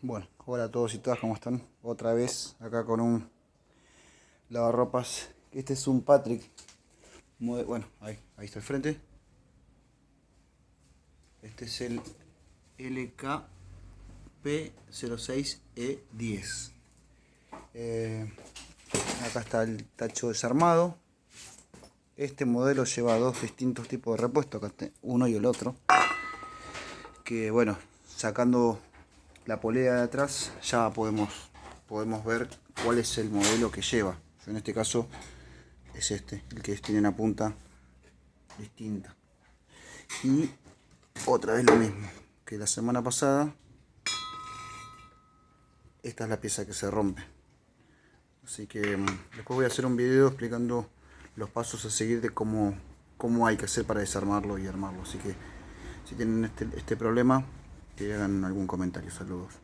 Bueno, hola a todos y todas, ¿cómo están? Otra vez acá con un lavarropas. Este es un Patrick. Bueno, ahí está el frente. Este es el LKP06E10. Acá está el tacho desarmado. Este modelo lleva dos distintos tipos de repuesto, acá está uno y el otro. Que bueno, sacando la polea de atrás ya podemos ver cuál es el modelo que lleva. Yo en este caso es este, el que tiene una punta distinta. Y otra vez lo mismo que la semana pasada. Esta es la pieza que se rompe. Así que después voy a hacer un video explicando los pasos a seguir de cómo hay que hacer para desarmarlo y armarlo. Así que si tienen este problema, que hagan algún comentario. Saludos.